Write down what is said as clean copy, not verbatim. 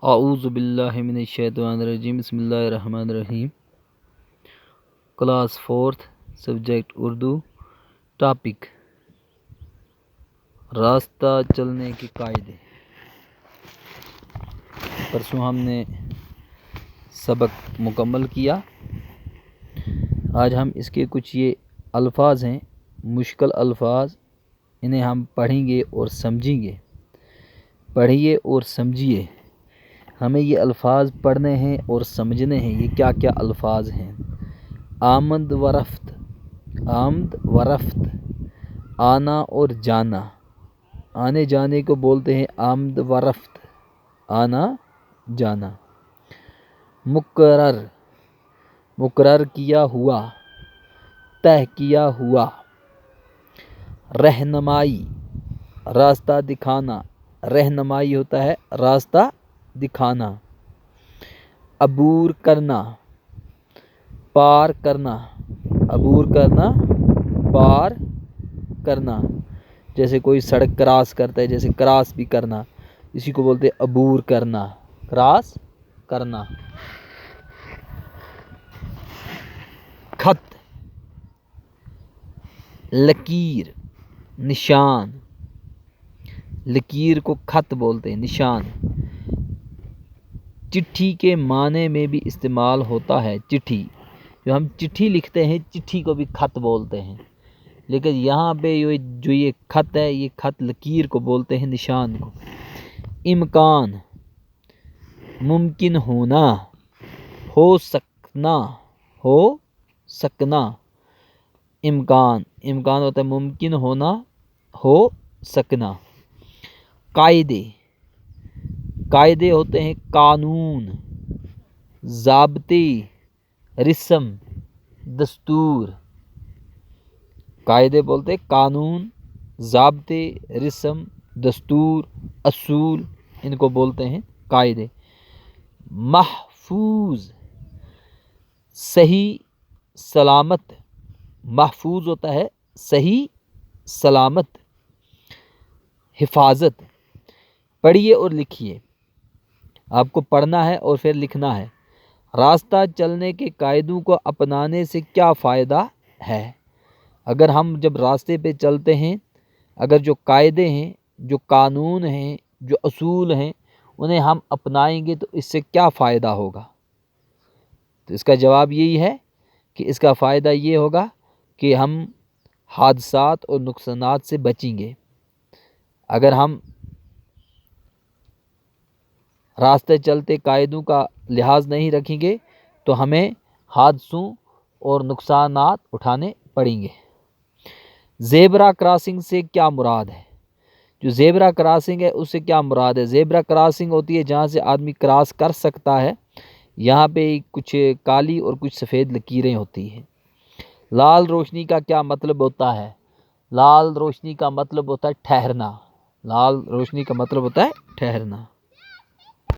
اعوذ باللہ من الشیطان الرجیم، بسم اللہ الرحمن الرحیم۔ کلاس 4 سبجیکٹ اردو، ٹاپک راستہ چلنے کے قاعدے۔ پرسوں ہم نے سبق مکمل کیا، آج ہم اس کے کچھ یہ الفاظ ہیں، مشکل الفاظ، انہیں ہم پڑھیں گے اور سمجھیں گے۔ پڑھیے اور سمجھیے، ہمیں یہ الفاظ پڑھنے ہیں اور سمجھنے ہیں۔ یہ کیا کیا الفاظ ہیں؟ آمد و رفت، آمد و رفت، آنا اور جانا۔ آنے جانے کو بولتے ہیں آمد و رفت، آنا جانا۔ مقرر، مقرر کیا ہوا، طے کیا ہوا۔ رہنمائی، راستہ دکھانا، رہنمائی ہوتا ہے راستہ دکھانا۔ عبور کرنا، پار کرنا، عبور کرنا، پار کرنا۔ جیسے کوئی سڑک کراس کرتا ہے، جیسے کراس بھی کرنا، اسی کو بولتے ہیں عبور کرنا، کراس کرنا۔ خط، لکیر، نشان۔ لکیر کو خط بولتے ہیں، نشان۔ چٹھی کے معنی میں بھی استعمال ہوتا ہے۔ چٹھی، جو ہم چٹھی لکھتے ہیں، چٹھی کو بھی خط بولتے ہیں، لیکن یہاں پہ جو یہ خط ہے، یہ خط لکیر کو بولتے ہیں، نشان کو۔ امکان، ممکن ہونا، ہو سکنا، ہو سکنا۔ امکان، امکان ہوتا ہے ممکن ہونا، ہو سکنا۔ قاعدے، قاعدے ہوتے ہیں قانون، ضابطے، رسم، دستور۔ قاعدے بولتے ہیں قانون، ضابطے، رسم، دستور، اصول، ان کو بولتے ہیں قاعدے۔ محفوظ، صحیح سلامت، محفوظ ہوتا ہے صحیح سلامت، حفاظت۔ پڑھیے اور لکھیے، آپ کو پڑھنا ہے اور پھر لکھنا ہے۔ راستہ چلنے کے قاعدوں کو اپنانے سے کیا فائدہ ہے؟ اگر ہم جب راستے پہ چلتے ہیں، اگر جو قاعدے ہیں، جو قانون ہیں، جو اصول ہیں، انہیں ہم اپنائیں گے تو اس سے کیا فائدہ ہوگا؟ تو اس کا جواب یہی ہے کہ اس کا فائدہ یہ ہوگا کہ ہم حادثات اور نقصانات سے بچیں گے۔ اگر ہم راستے چلتے قاعدوں کا لحاظ نہیں رکھیں گے تو ہمیں حادثوں اور نقصانات اٹھانے پڑیں گے۔ زیبرا کراسنگ سے کیا مراد ہے؟ جو زیبرا کراسنگ ہے اس سے کیا مراد ہے؟ زیبرا کراسنگ ہوتی ہے جہاں سے آدمی کراس کر سکتا ہے، یہاں پہ کچھ کالی اور کچھ سفید لکیریں ہوتی ہیں۔ لال روشنی کا کیا مطلب ہوتا ہے؟ لال روشنی کا مطلب ہوتا ہے ٹھہرنا، لال روشنی کا مطلب ہوتا ہے ٹھہرنا۔